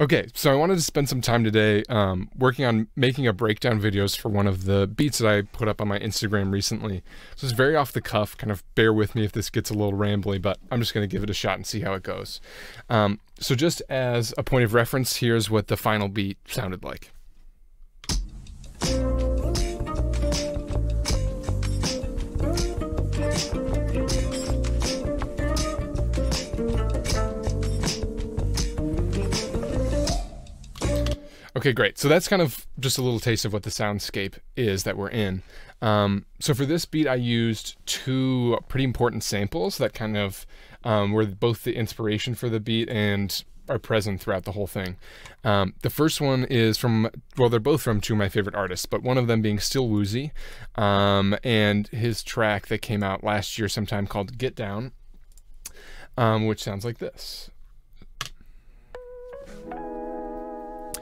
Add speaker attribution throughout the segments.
Speaker 1: Okay, so I wanted to spend some time today working on making a breakdown videos for one of the beats that I put up on my Instagram recently. So it's very off the cuff, kind of bear with me if this gets a little rambly, but I'm just going to give it a shot and see how it goes. So just as a point of reference, here's what the final beat sounded like. Okay, great. So that's kind of just a little taste of what the soundscape is that we're in. So for this beat, I used two pretty important samples that kind of were both the inspiration for the beat and are present throughout the whole thing. The first one is from, well, they're both from two of my favorite artists, but one of them being still Woozy, and his track that came out last year sometime called Get Down, which sounds like this.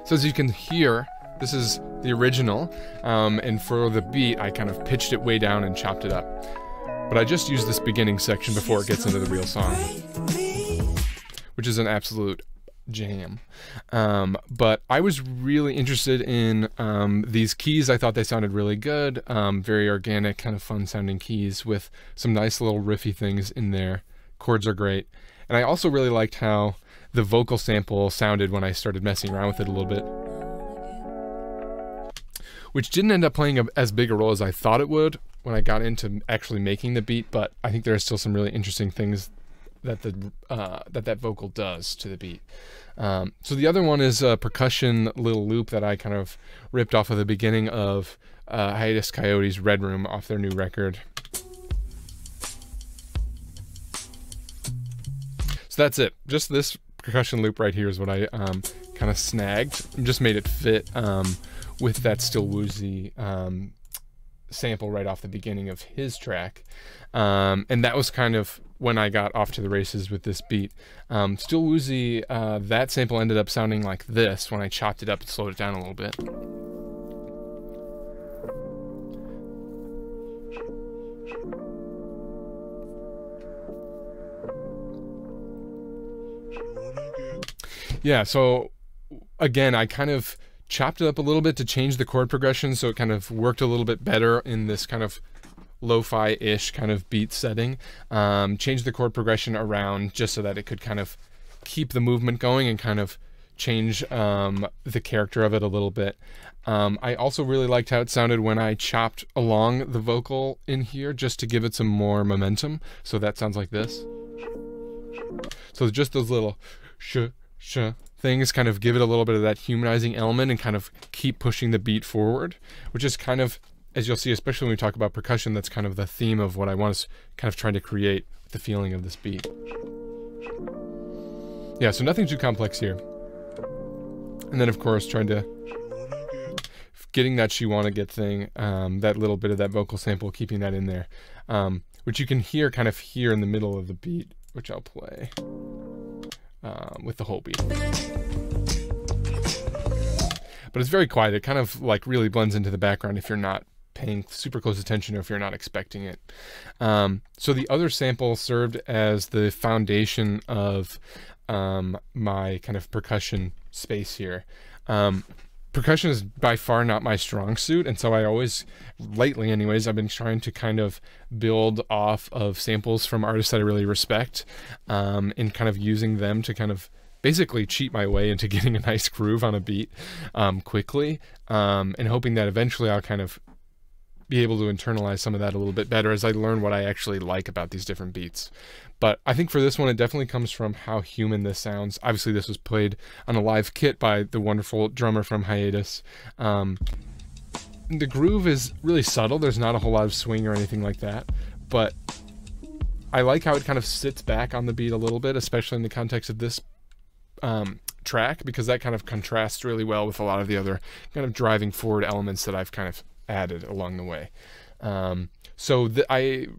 Speaker 1: So as you can hear, this is the original, and for the beat, I kind of pitched it way down and chopped it up. But I just used this beginning section before it gets into the real song, which is an absolute jam. But I was really interested in these keys. I thought they sounded really good, very organic, kind of fun sounding keys with some nice little riffy things in there. Chords are great. And I also really liked how the vocal sample sounded when I started messing around with it a little bit, which didn't end up playing as big a role as I thought it would when I got into actually making the beat, but I think there are still some really interesting things that that vocal does to the beat. So the other one is a percussion little loop that I kind of ripped off of the beginning of Hiatus Kaiyote's Red Room off their new record. So that's it. Just this percussion loop right here is what I kind of snagged and just made it fit with that Still Woozy sample right off the beginning of his track. And that was kind of when I got off to the races with this beat. Still Woozy, that sample ended up sounding like this when I chopped it up and slowed it down a little bit. Yeah, so again, I kind of chopped it up a little bit to change the chord progression so it kind of worked a little bit better in this kind of lo-fi-ish kind of beat setting. Changed the chord progression around just so that it could kind of keep the movement going and kind of change the character of it a little bit. I also really liked how it sounded when I chopped along the vocal in here just to give it some more momentum. So that sounds like this. So just those little things kind of give it a little bit of that humanizing element and kind of keep pushing the beat forward, which is kind of, as you'll see, especially when we talk about percussion, that's kind of the theme of what I was kind of trying to create with the feeling of this beat. Yeah, so nothing too complex here. And then of course trying to getting that she wanna get thing, that little bit of that vocal sample, keeping that in there, which you can hear kind of here in the middle of the beat, which I'll play with the whole beat. But it's very quiet. It kind of like really blends into the background if you're not paying super close attention or if you're not expecting it. So the other sample served as the foundation of my kind of percussion space here. Percussion is by far not my strong suit, and so I always, lately anyways, I've been trying to kind of build off of samples from artists that I really respect, and kind of using them to kind of basically cheat my way into getting a nice groove on a beat quickly, and hoping that eventually I'll kind of be able to internalize some of that a little bit better as I learn what I actually like about these different beats. But I think for this one, it definitely comes from how human this sounds. Obviously, this was played on a live kit by the wonderful drummer from Hiatus. The groove is really subtle. There's not a whole lot of swing or anything like that. But I like how it kind of sits back on the beat a little bit, especially in the context of this track, because that kind of contrasts really well with a lot of the other kind of driving forward elements that I've kind of added along the way. So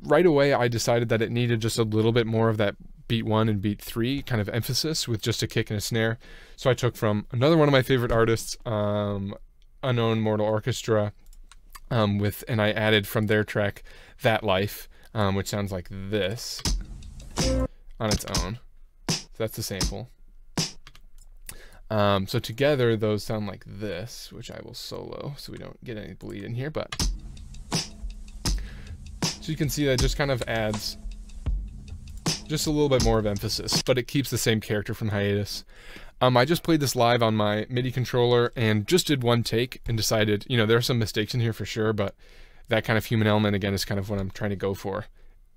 Speaker 1: right away I decided that it needed just a little bit more of that beat 1 and beat 3 kind of emphasis with just a kick and a snare. So I took from another one of my favorite artists, Unknown Mortal Orchestra, and I added from their track That Life, which sounds like this on its own. So that's the sample. So together those sound like this, which I will solo so we don't get any bleed in here, but so you can see that just kind of adds just a little bit more of emphasis, but it keeps the same character from Hiatus. I just played this live on my MIDI controller and just did one take and decided, you know, there are some mistakes in here for sure, but that kind of human element again is kind of what I'm trying to go for.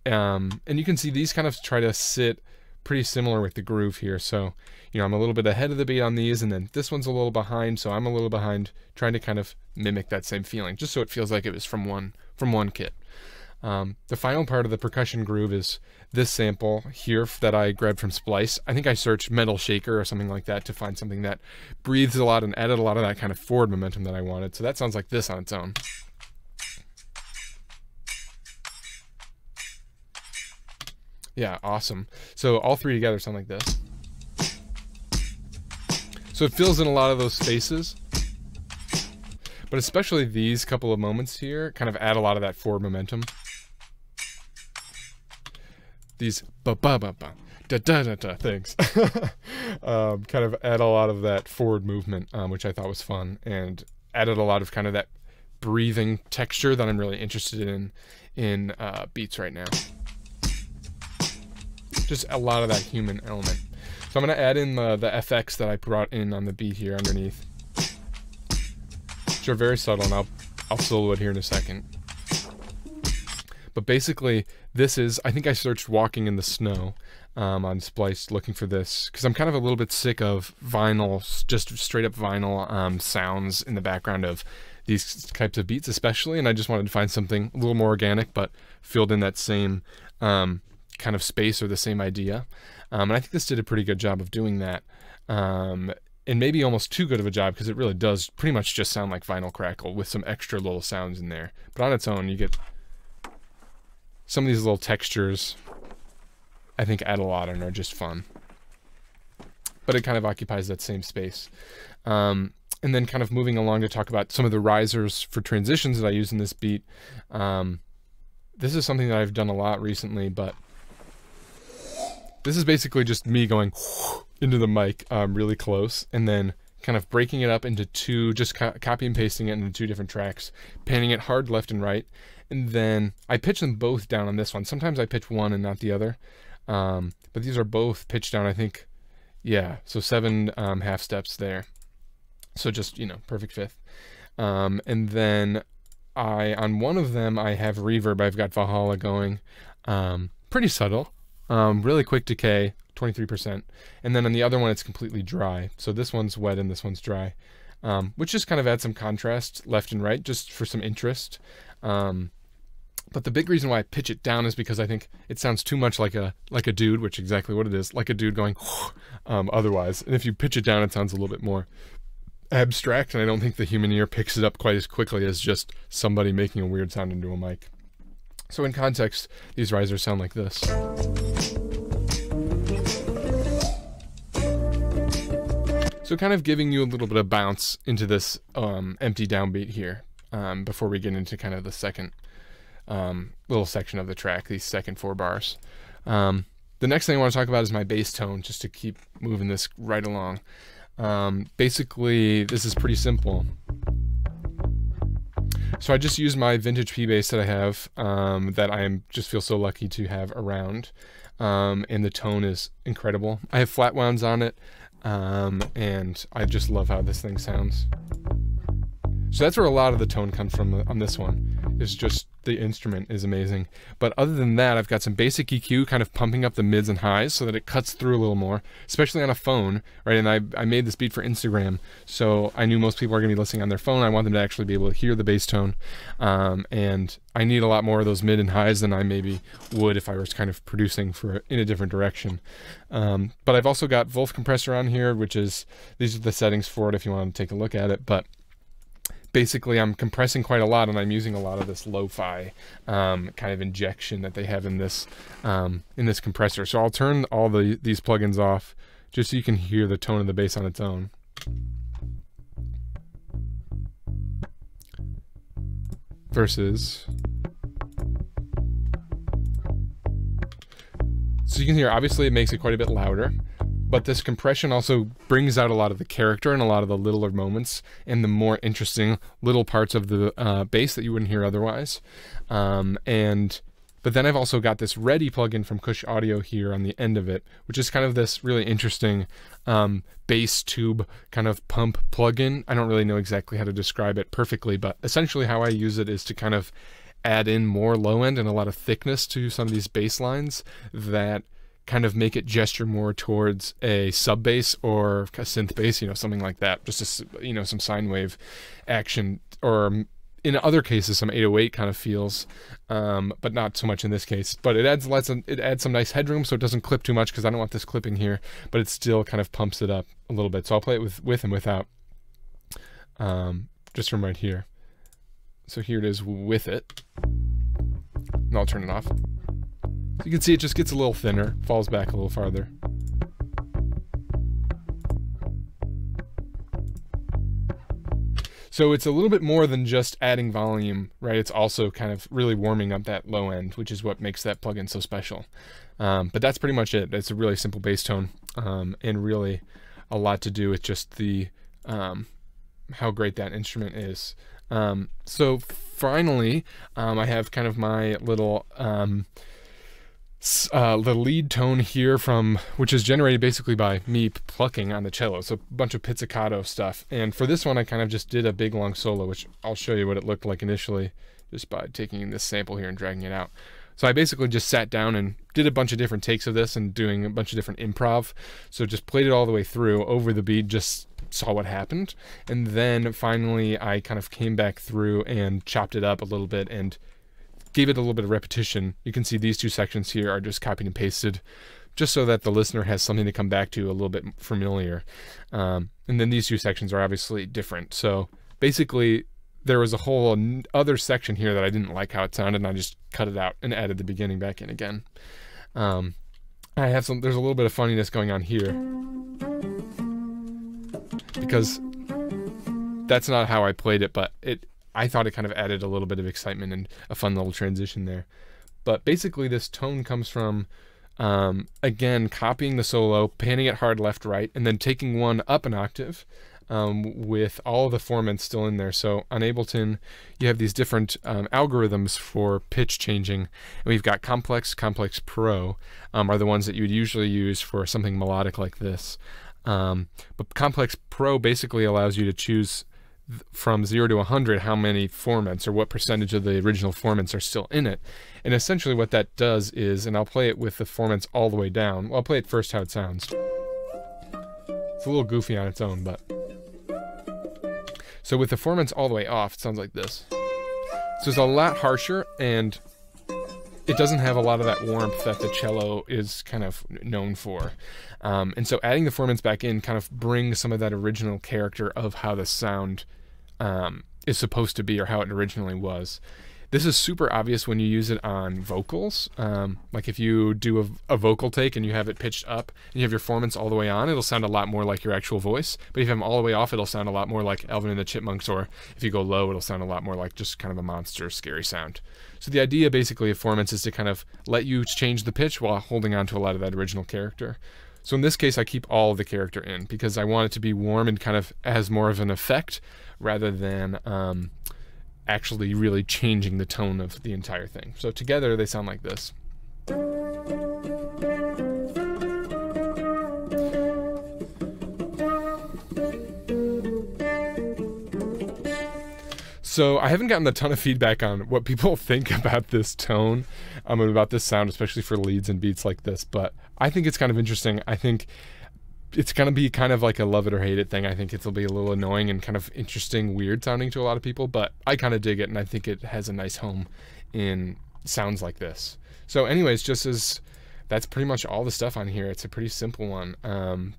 Speaker 1: And you can see these kind of try to sit pretty similar with the groove here. So, you know, I'm a little bit ahead of the beat on these, and then this one's a little behind, so I'm a little behind, trying to kind of mimic that same feeling, just so it feels like it was from one kit. The final part of the percussion groove is this sample here that I grabbed from Splice. I think I searched metal shaker or something like that to find something that breathes a lot and added a lot of that kind of forward momentum that I wanted. So that sounds like this on its own. Yeah, awesome. So all three together sound like this. So it fills in a lot of those spaces, but especially these couple of moments here kind of add a lot of that forward momentum. These ba-ba-ba-ba, da-da-da-da things kind of add a lot of that forward movement, which I thought was fun, and added a lot of kind of that breathing texture that I'm really interested in beats right now. Just a lot of that human element. So I'm going to add in the FX that I brought in on the beat here underneath, which are very subtle, and I'll solo it here in a second. But basically, this is, I think I searched Walking in the Snow on Splice looking for this, because I'm kind of a little bit sick of vinyl, just straight up vinyl sounds in the background of these types of beats especially, and I just wanted to find something a little more organic, but filled in that same kind of space or the same idea. And I think this did a pretty good job of doing that. And maybe almost too good of a job, because it really does pretty much just sound like vinyl crackle with some extra little sounds in there. But on its own, you get some of these little textures, I think, add a lot and are just fun. But it kind of occupies that same space. And then kind of moving along to talk about some of the risers for transitions that I use in this beat. This is something that I've done a lot recently, but this is basically just me going into the mic really close, and then kind of breaking it up into two, just copy and pasting it into two different tracks, panning it hard left and right, and then I pitch them both down on this one. Sometimes I pitch one and not the other, but these are both pitched down, I think, yeah, so 7 half steps there. So just, you know, perfect fifth. And then on one of them, I have reverb. I've got Valhalla going, pretty subtle, really quick decay, 23%. And then on the other one, it's completely dry. So this one's wet and this one's dry, which just kind of adds some contrast left and right, just for some interest. But the big reason why I pitch it down is because I think it sounds too much like a dude, which is exactly what it is, like a dude going otherwise. And if you pitch it down, it sounds a little bit more abstract, and I don't think the human ear picks it up quite as quickly as just somebody making a weird sound into a mic. So in context, these risers sound like this. So kind of giving you a little bit of bounce into this empty downbeat here before we get into kind of the second little section of the track, these second 4 bars. The next thing I want to talk about is my bass tone, just to keep moving this right along. Basically, this is pretty simple. So I just use my vintage P bass that I have, that I just feel so lucky to have around, and the tone is incredible. I have flat wounds on it, and I just love how this thing sounds. So that's where a lot of the tone comes from on this one. It's just the instrument is amazing. But other than that, I've got some basic EQ kind of pumping up the mids and highs so that it cuts through a little more, especially on a phone, right? And I made this beat for Instagram, so I knew most people are going to be listening on their phone. I want them to actually be able to hear the bass tone. And I need a lot more of those mid and highs than I maybe would if I was kind of producing in a different direction. But I've also got Wolf compressor on here, which is, these are the settings for it if you want to take a look at it. But basically, I'm compressing quite a lot, and I'm using a lot of this lo-fi kind of injection that they have in this compressor. So I'll turn all these plugins off just so you can hear the tone of the bass on its own. Versus, so you can hear, obviously it makes it quite a bit louder, but this compression also brings out a lot of the character and a lot of the littler moments and the more interesting little parts of the bass that you wouldn't hear otherwise. But then I've also got this Ready plugin from Kush Audio here on the end of it, which is kind of this really interesting bass tube kind of pump plugin. I don't really know exactly how to describe it perfectly, but essentially how I use it is to kind of add in more low end and a lot of thickness to some of these bass lines that kind of make it gesture more towards a sub bass or a synth bass, something like that. Just some sine wave action, or in other cases some 808 kind of feels, but not so much in this case. But it adds some nice headroom, so it doesn't clip too much because I don't want this clipping here, but it still kind of pumps it up a little bit. So I'll play it with and without, just from right here. So here it is with it, and I'll turn it off. So you can see it just gets a little thinner, falls back a little farther. So it's a little bit more than just adding volume, right? It's also kind of really warming up that low end, which is what makes that plugin so special. But that's pretty much it. It's a really simple bass tone, and really a lot to do with just the how great that instrument is. So finally, I have kind of my little the lead tone here which is generated basically by me plucking on the cello, so a bunch of pizzicato stuff. And for this one I kind of just did a big long solo, which I'll show you what it looked like initially just by taking this sample here and dragging it out. So I basically just sat down and did a bunch of different takes of this and doing a bunch of different improv. So just played it all the way through over the beat, just saw what happened, and then finally I kind of came back through and chopped it up a little bit and gave it a little bit of repetition. You can see these two sections here are just copied and pasted, just so that the listener has something to come back to a little bit familiar. And then these two sections are obviously different. So basically there was a whole other section here that I didn't like how it sounded, and I just cut it out and added the beginning back in again. There's a little bit of funniness going on here, because that's not how I played it, but I thought it kind of added a little bit of excitement and a fun little transition there. But basically this tone comes from, again, copying the solo, panning it hard left, right, and then taking one up an octave with all the formants still in there. So on Ableton, you have these different algorithms for pitch changing. And we've got Complex Pro are the ones that you would usually use for something melodic like this. But Complex Pro basically allows you to choose from 0 to 100 how many formants or what percentage of the original formants are still in it. And essentially what that does is, and I'll play it with the formants all the way down. Well, I'll play it first how it sounds. It's a little goofy on its own, but so with the formants all the way off, it sounds like this. So it's a lot harsher, and it doesn't have a lot of that warmth that the cello is kind of known for. And so adding the formants back in kind of brings some of that original character of how the sound is supposed to be, or how it originally was. This is super obvious when you use it on vocals. Like if you do a vocal take and you have it pitched up and you have your formants all the way on, it'll sound a lot more like your actual voice. But if you have them all the way off, it'll sound a lot more like Alvin and the Chipmunks, or if you go low, it'll sound a lot more like just kind of a monster, scary sound. So the idea basically of formants is to kind of let you change the pitch while holding on to a lot of that original character. So in this case, I keep all of the character in because I want it to be warm and kind of has more of an effect rather than actually really changing the tone of the entire thing. So together they sound like this. So I haven't gotten a ton of feedback on what people think about this tone, and about this sound, especially for leads and beats like this, but I think it's kind of interesting. I think it's going to be kind of like a love it or hate it thing. I think it'll be a little annoying and kind of interesting, weird sounding to a lot of people, but I kind of dig it, and I think it has a nice home in sounds like this. So anyways, that's pretty much all the stuff on here. It's a pretty simple one,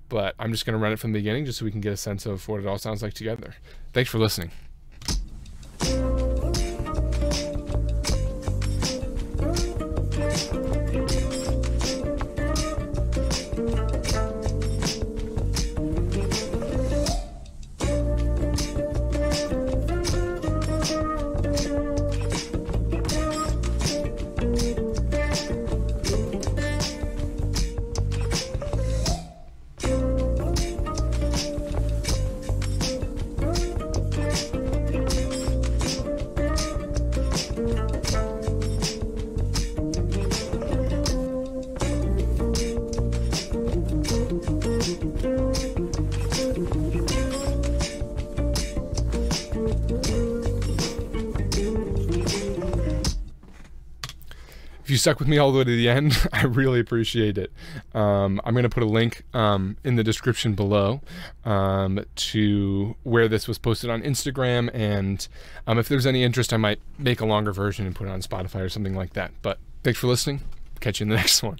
Speaker 1: but I'm just going to run it from the beginning just so we can get a sense of what it all sounds like together. Thanks for listening. you stuck with me all the way to the end, I really appreciate it. I'm going to put a link in the description below to where this was posted on Instagram, and if there's any interest, I might make a longer version and put it on Spotify or something like that. But thanks for listening. Catch you in the next one.